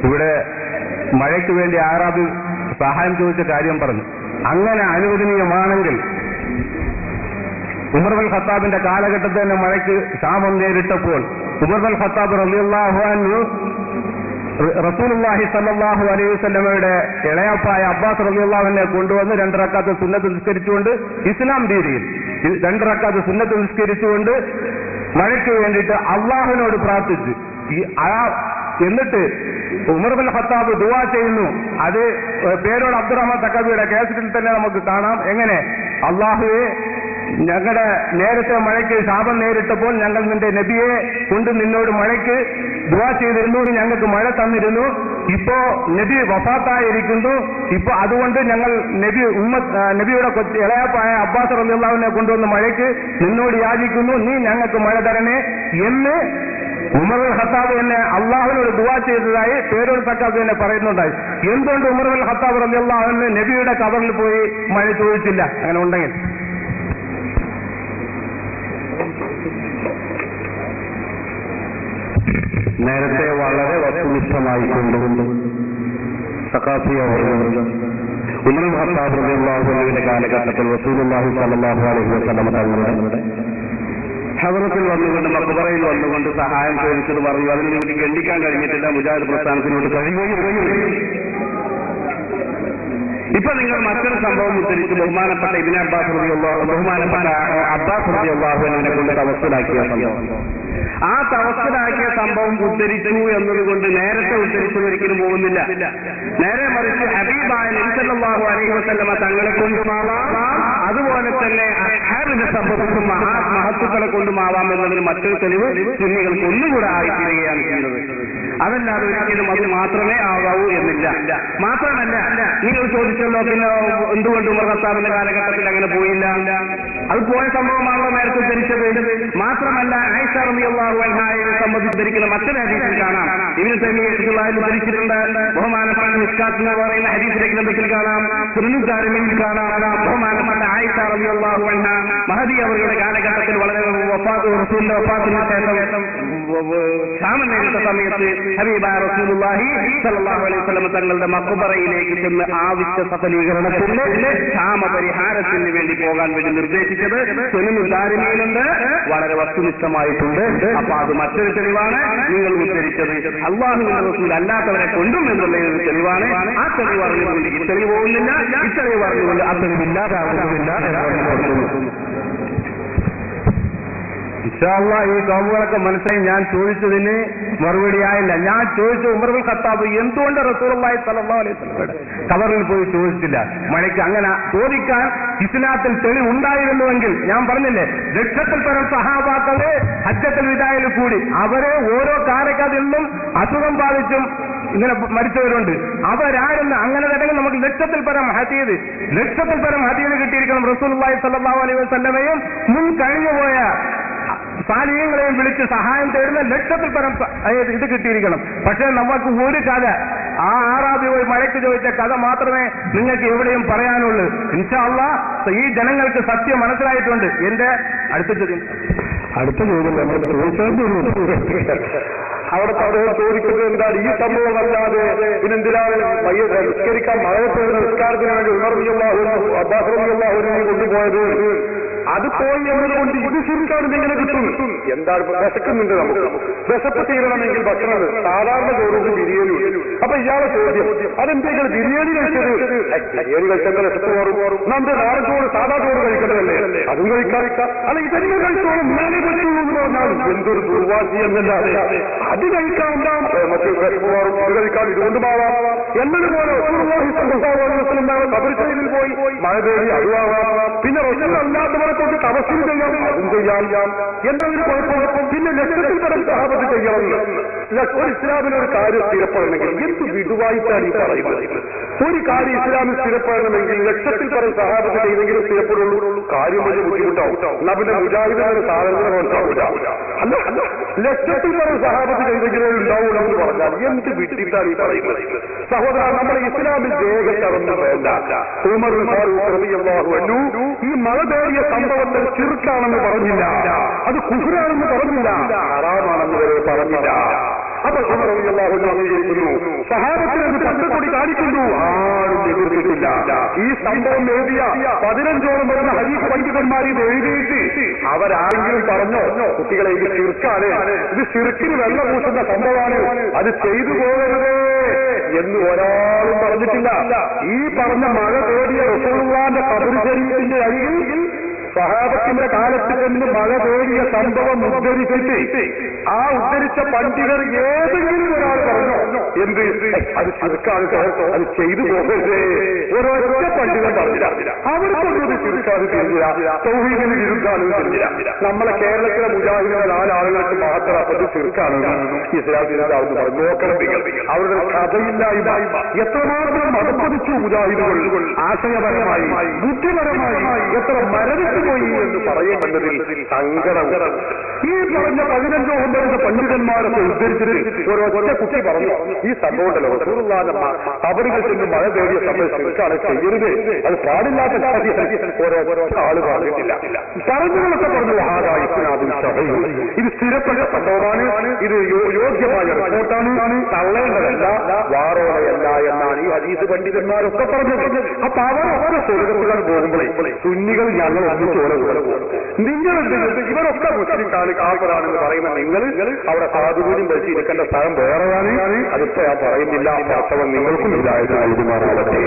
ഇവിടെ മഴയ്ക്ക് വേണ്ടി ആറാബി സഹായം ചോദിച്ച കാര്യം പറഞ്ഞു. അങ്ങനെ അനുവദനീയമാണെങ്കിൽ ഉമർ ബിൻ ഖത്താബിന്റെ കാലഘട്ടത്തിൽ തന്നെ മഴയ്ക്ക് ക്ഷാമം നേരിട്ടപ്പോൾ ഉമർ ബിൻ ഖത്താബ് റളിയല്ലാഹു അൻഹു റസൂലുള്ളാഹി സ്വല്ലല്ലാഹു അലൈഹി വസല്ലമയുടെ ഇളയപ്പായ അബ്ബാസ് റളിയല്ലാഹു അൻഹുവിനെ കൊണ്ടുവന്ന് 2 റക്അത്ത് സുന്നത്ത് നിസ്കരിച്ചുകൊണ്ട് ഇസ്ലാം രീതിയിൽ 2 റക്അത്ത് സുന്നത്ത് നിസ്കരിച്ചുകൊണ്ട് മഴയ്ക്ക് വേണ്ടിയിട്ട് അള്ളാഹുവിനോട് പ്രാർത്ഥിച്ചു. എന്നിട്ട് ഉമർ ബിൻ ഖത്താബ് ദുആ ചെയ്യുന്നു. അത് പേരോട് അബ്ദുറഹ്മാൻ തഖവിയുടെ കേസറ്റിൽ തന്നെ നമുക്ക് കാണാം. എങ്ങനെ? അള്ളാഹുവേ, ഞങ്ങളുടെ നേരത്തെ മഴയ്ക്ക് ശാപം നേരിട്ടപ്പോൾ ഞങ്ങൾ നിന്റെ നബിയെ കൊണ്ട് നിന്നോട് മഴയ്ക്ക് ദുആ ചെയ്തിരുന്നു, ഞങ്ങൾക്ക് മഴ തന്നിരുന്നു. ഇപ്പോ നബി വഫാത്തായിരിക്കുന്നു. ഇപ്പൊ അതുകൊണ്ട് ഞങ്ങൾ നബിയുടെ ഇളയപ്പായ അബ്ബാസ് റളിയല്ലാഹു അൻഹുവിനെ കൊണ്ടുവന്ന് മഴയ്ക്ക് നിന്നോട് യാചിക്കുന്നു, നീ ഞങ്ങൾക്ക് മഴ തരണേ എന്ന് ഉമർ ബിൻ ഖത്താബ് എന്നെ അള്ളാഹുവിനോട് ദുആ ചെയ്തതായി പേരോട് തഖാബ് തന്നെ പറയുന്നുണ്ടായി. എന്തുകൊണ്ട് ഉമർ ബിൻ ഖത്താബ് റളിയല്ലാഹു അൻഹു നബിയുടെ ഖബറിൽ പോയി മഴ ചോദിച്ചില്ല? അങ്ങനെ ഉണ്ടെങ്കിൽ നേരത്തെ വളരെ വസ്തുനിഷ്ഠമായിക്കൊണ്ട് സഖാഫിയ ഉമർ ബിൻ ഖത്താബ് റളിയല്ലാഹു അൻഹുവിന്റെ കാലഘട്ടത്തിൽ റസൂലുള്ളാഹി സ്വല്ലല്ലാഹു അലൈഹി വസല്ലം തങ്ങളുടെ ഹദറത്തിൽ വന്നുകൊണ്ട് മഖബറയിൽ വന്നുകൊണ്ട് സഹായം ചോദിച്ചത് പറഞ്ഞു. അതിന് നിങ്ങൾക്ക് ഖണ്ഡിക്കാൻ കഴിഞ്ഞിട്ടില്ല, മുജാഹിദ് പ്രസ്ഥാനത്തിനോട് കഴിയുകയും. ഇപ്പൊ നിങ്ങൾ മറ്റൊരു സംഭവം ഉദ്ധരിച്ച് ബഹുമാനപ്പെട്ട ഇബ്നു അബ്ബാസ് ബഹുമാനപ്പെട്ട അബ്ബാസ് റളിയല്ലാഹു അൻഹുവിനെ കൊണ്ട് തവസ്സുലാക്കിയ സംഭവം, ആ തവസ്സുലാക്കിയ സംഭവം ഉദ്ധരിച്ചു എന്നതുകൊണ്ട് നേരത്തെ ഉദ്ധരിച്ചത് ഒരിക്കലും പോകുന്നില്ല. നേരെ മറിച്ച് ഹബീബായ നബി സല്ലല്ലാഹു അലൈഹി വസല്ലമ തങ്ങളെ കൊണ്ടുമാവാം, അതുപോലെ തന്നെ അസ്ഹാബിന്റെ സംഭവത്തും മഹത്തുക്കളെ കൊണ്ടുമാവാം എന്നതിന് മറ്റൊരു തെളിവ് സുന്നികൾക്ക് ഒന്നുകൂടെ ആയിത്തീരുകയാണ് ചെയ്യുന്നത്. അതല്ലാതെ ഒരിക്കലും അത് മാത്രമേ ആകാവൂ എന്നില്ല. മാത്രമല്ല, നിങ്ങൾ ചോദിച്ചല്ലോ പിന്നെ എന്തുകൊണ്ട് ഉമർ ഖത്താബിന്റെ കാലഘട്ടത്തിൽ അങ്ങനെ പോയില്ല? അത് പോയ സംഭവമാണല്ലോ നേരത്തെ ധരിച്ചത്. മാത്രമല്ല, ആയിഷ റളിയല്ലാഹു അൻഹയെ സംബന്ധിച്ച് ധരിക്കുന്ന മറ്റൊരു ഹദീസിൽ കാണാം, ഇബ്നു തൈമിയ്യ റളിയല്ലാഹു ധരിച്ചിട്ടുണ്ട്. ബഹുമാനപ്പെട്ട മിസ്കാത്ത് എന്ന് പറയുന്ന ഹദീസിലെ ഗ്രന്ഥത്തിൽ കാണാം, സുനനുൽ ദാരിമിയിൽ കാണാം. ബഹുമാനപ്പെട്ട ആയിഷ റളിയല്ലാഹു അൻഹ മഹദി അവരുടെ കാലഘട്ടത്തിൽ വളരെ റസൂലിന്റെ വഫാത്തിന് ശേഷം ക്ഷാമം നേരിട്ട സമയത്ത് ഹബീബായ റസൂലുള്ളാഹി സ്വല്ലല്ലാഹു അലൈഹി വസല്ലം തങ്ങളുടെ മഖബറയിലേക്ക് ചെന്ന് ആവശ്യ സഫലീകരണത്തിന് ക്ഷാമപരിഹാരത്തിന് വേണ്ടി പോകാൻ വേണ്ടി നിർദ്ദേശിച്ചത് സുനനുൽ ദാരിമിയിലുണ്ട്, വളരെ വസ്തുനിഷ്ഠമായിട്ടുണ്ട്. അപ്പൊ അത് മറ്റൊരു തെളിവാണ് നിങ്ങൾ ഉദ്ധരിച്ചത്. അല്ലാഹുവിന്റെ റസൂൽ അല്ലാത്തവരെ കൊണ്ടും എന്നുള്ള ഒരു തെളിവാണ്. ആ തെളിവ് അറിഞ്ഞുകൊണ്ട് ഈ തെളിവ് പോകുന്നില്ല, ഈ തെളിവ് അറിഞ്ഞുകൊണ്ട് ആ തെളിവില്ലാതാകുന്നില്ല എന്ന്. ഇൻഷാ അല്ലാഹ് ഈ കൗമുകളൊക്കെ മനസ്സിലായി. ഞാൻ ചോദിച്ചതിന് മറുപടിയായില്ല. ഞാൻ ചോദിച്ച ഉമർ ബിൻ ഖത്താബ് എന്തുകൊണ്ട് റസൂലുള്ളാഹി സ്വല്ലല്ലാഹു അലൈഹി വസല്ലമയുടെ ഖബറിൽ പോയി ചോദിച്ചില്ല? മഴയ്ക്ക് അങ്ങനെ ചോദിക്കാൻ ഇസ്ലാത്തിൽ തെളിവുണ്ടായിരുന്നുവെങ്കിൽ ഞാൻ പറഞ്ഞില്ലേ, ലക്ഷത്തിൽ പരം സഹാബാക്കളെ ഹജ്ജത്തുൽ വിദായിൽ കൂടി അവരെ ഓരോ കാലഘട്ടത്തിൽ നിന്നും അസുഖം ബാധിച്ചും ഇങ്ങനെ മരിച്ചവരുണ്ട്. അവരാരെന്ന് അങ്ങനെ തന്നെ നമുക്ക് ലക്ഷത്തിൽ പരം ഹദീസ് കിട്ടിയിരിക്കണം. റസൂലുള്ളാഹി സ്വല്ലല്ലാഹു അലൈഹി വസല്ലമയും മുൻ കഴിഞ്ഞുപോയ സാലിഹ്യങ്ങളെയും വിളിച്ച് സഹായം തേടുന്ന ലക്ഷത്തിൽ പരം ഇത് കിട്ടിയിരിക്കണം. പക്ഷേ നമുക്ക് ഒരു കഥ, ആ ആറാബി പോയി മഴയ്ക്ക് ചോദിച്ച കഥ മാത്രമേ നിങ്ങൾക്ക് എവിടെയും പറയാനുള്ളൂ. ഇൻഷാ അല്ലാഹ് ഈ ജനങ്ങൾക്ക് സത്യം മനസ്സിലായിട്ടുണ്ട്. എന്റെ അടുത്ത ചോദ്യം അവിടെ അദ്ദേഹം ചോദിക്കുന്നത് എന്താണ്? ഈ സംഭവം അല്ലാതെ പിന്നെന്തിനാണ് നിസ്കരിക്കാൻ മഴയത്തുന്ന നിസ്കാരത്തിന് വേണ്ടി ഉമർ റളിയല്ലാഹു അൻഹു അബ്ബാസ് റളിയല്ലാഹു അൻഹുവിനെ കൊണ്ടുപോയത്? അത് പോയി എന്നതുകൊണ്ട് ഇത് ശരിക്കാണ് എങ്ങനെ കിട്ടും? എന്താണ് വിശക്കുന്നുണ്ട്? നമുക്ക് വിശപ്പ് തീരണമെങ്കിൽ ഭക്ഷണം സാധാരണ ചോറുണ്ട്, ബിരിയാണി. അപ്പൊ ഇയാളെ ചോദ്യം, അതെന്തെങ്കിലും ബിരിയാണി കഴിച്ചത്? ബിരിയാണി കഴിച്ചാൽ വിശപ്പ് മാറും. നമ്മുടെ നാടൻ ചോറ് സാധാ ചോറ് കഴിക്കേണ്ടതല്ലേ? അതും കഴിക്കാം. അല്ല, ഇതെല്ലാം കഴിച്ചോളും ഞാനേ പറ്റുള്ളൂ എന്ന് പറഞ്ഞാൽ എന്തൊരു ദുർവാശി എന്നല്ലാതെ അത് കഴിക്കാൻ മറ്റു വിശപ്പ് മാറും, അത് കഴിക്കാൻ ഇതുകൊണ്ട് മാറാം എന്നതുപോലെ കബറിശൈലിൽ പോയി മഴ പേടി അതുവാകാം. പിന്നെ റസൂൽ അല്ലാത്തവരെ കൊണ്ട് തവസ്സുൽ ചെയ്യാം, അതും ചെയ്യാം എന്നൊരു കുഴപ്പം. പിന്നെ ലക്ഷത്തിൽ പരം സഹാബത്ത് ചെയ്യണം. ഒരു ഇസ്ലാമിനൊരു കാര്യം സ്ഥിരപ്പെടണമെങ്കിൽ എന്ത് വിടുവായിട്ടാണ് ഈ പറയുന്നത്? ഒരു കാര്യം ഇസ്ലാമിൽ സ്ഥിരപ്പെടണമെങ്കിൽ ലക്ഷത്തിൽ പരം സഹാബത്ത് ചെയ്തെങ്കിലും സ്ഥിരപ്പെടുള്ളൂ. കാര്യം വലിയ ബുദ്ധിമുട്ടാവും. എന്നാ പിന്നെ മുജാഹിദിന്റെ സാധനങ്ങൾ മനസ്സിലാവില്ല. അല്ല, ലക്ഷത്തിൽ പരം സഹാബത്ത് ചെയ്തെങ്കിലേ ഉണ്ടാവുള്ളൂ എന്ന് പറഞ്ഞാൽ എന്ത് വിട്ടിട്ടാണ് ഈ പറയുന്നത്? സഹോദര, നമ്മുടെ ഇസ്ലാമിൽ ദേഹത്തതൊന്നും വേണ്ട. ഉമർ ഫാറൂഖ് റളിയല്ലാഹു അൻഹു ഈ മഴ തേടിയ സംഭവത്തിൽ ശിർക്കാണെന്ന് പറഞ്ഞില്ല, അത് കുഫ്റാണെന്ന് പറഞ്ഞില്ല, ഹറാമാണെന്ന് വരെ പറഞ്ഞില്ല. അപ്പൊ ഉമർ റളിയല്ലാഹു അൻഹു അംഗീകരിക്കുന്നു. സഹാബത്തിനത് പച്ചക്കൊടി കാണിക്കുന്നു, ആരും എതിർത്തിട്ടില്ല. ഈ സംഭവം എഴുതിയ 15ഓളം വരുന്ന ഹദീസ് പണ്ഡിതന്മാർ ഇത് എഴുതിയിട്ട് അവരാരെങ്കിലും പറഞ്ഞോ കുട്ടികളെ ഇത് ശിർക്കാണ്, ഇത് ശിർക്കിന് വെള്ളം പൂശുന്ന സംഭവമാണ്, അത് ചെയ്തു പോകരുതേ എന്ന് ഒരാളും പറഞ്ഞിട്ടില്ല. ഈ പറഞ്ഞ മഴ തേടിയ റസൂലുള്ളാഹിന്റെ ഖബർ ശരീഫിന്റെ അരികിൽ സഹാബത്തിന്റെ കാലത്ത് നിന്ന് മഴ തേടിയ സംഭവം ഉദ്ധരിച്ചിട്ട് ആ ഉദ്ധരിച്ച പണ്ഡിതർ ഏതെങ്കിലും ഒരാൾ പറഞ്ഞോ എന്ത് അത് ശിർക്കാണ്, അത് ചെയ്തു പോകരുതേ? ഒരൊറ്റ പണ്ഡിതൻ പറഞ്ഞില്ല. അവർക്കൊന്നും ശിർക്കാണ് തിരിഞ്ഞില്ല, തൗഹീദിന് വിരുദ്ധാണ് തിരിഞ്ഞില്ല. നമ്മളെ കേരളത്തിലെ മുജാഹിദിനെ 4 ആളുകൾക്ക് മാത്രം ശിർക്കാണ് ഇസ്ലാം വിരുദ്ധാണെന്ന് പറഞ്ഞു. നോക്കണം നിങ്ങൾ, അവരുടെ കഥയില്ലായ്മ എത്രമാത്രം മതപ്പതിച്ചു മുജാഹിദുകൾ. ആശയപരമായി ബുദ്ധിപരമായി എത്ര മരവിച്ചു പോയി എന്ന് പറയുന്നതിൽ സങ്കടം. ഈ പറഞ്ഞ 15 പണ്ഡിതന്മാരൊക്കെ ഉദ്ധരിച്ചിട്ട് ഒരൊറ്റ കുട്ടി പറഞ്ഞു ഈ സംഭവമുണ്ടല്ലോ റസൂലുള്ളാഹിന്റെ ഖബറിൽ ചെന്ന് മഴ തേടിയ സമയത്ത് ശിർക്കാണ്, ചെയ്യരുത്, അത് പാടില്ലാത്ത കാര്യം ഓരോ ആള് പറഞ്ഞിട്ടില്ല. പറഞ്ഞുകളൊക്കെ പറഞ്ഞു ഇത് സ്ഥിരപ്പെട്ട സംഭവമാണ്, ഇത് യോഗ്യമായ റിപ്പോർട്ടാണ്, തള്ളേണ്ടതല്ല, വാറോടെയല്ല എന്നാണ് ഈ ഹദീസ് പണ്ഡിതന്മാരൊക്കെ പറഞ്ഞത്. അപ്പൊ അവരൊക്കെ സ്വർഗ്ഗത്തിലാണ് പോകുമ്പോഴേ സുന്നികൾ ഞങ്ങൾ ഒന്നിച്ചോടെ കൂടെ പോകും. നിങ്ങളെന്ത് ഇവരൊക്കെ മുസ്ലിം കാഫിറാണെന്ന് പറയുന്ന നിങ്ങൾ അവിടെ സാധുവിനും വെച്ച് ഇരിക്കേണ്ട സ്ഥലം വേറെയാണ്. അതിപ്പോ ഞാൻ പറയുന്നില്ല, വാസ്തവം നിങ്ങൾക്കും ഇതായത് നൽകുമാറാവട്ടെ.